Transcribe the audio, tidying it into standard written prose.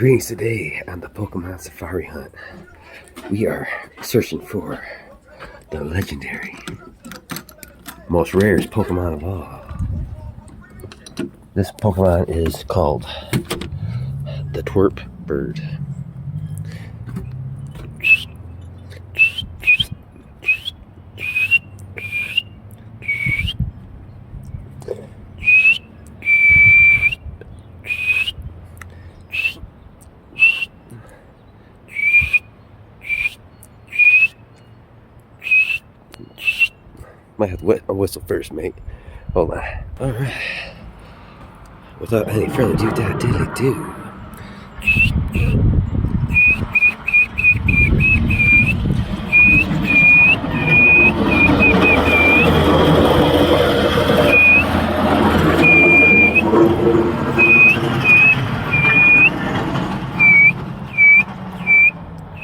Greetings today on the Pokemon Safari Hunt. We are searching for the legendary, most rarest Pokemon of all. This Pokemon is called the Twerp Bird. Might have to wet my whistle first, mate. Hold on. Alright. Without any further ado,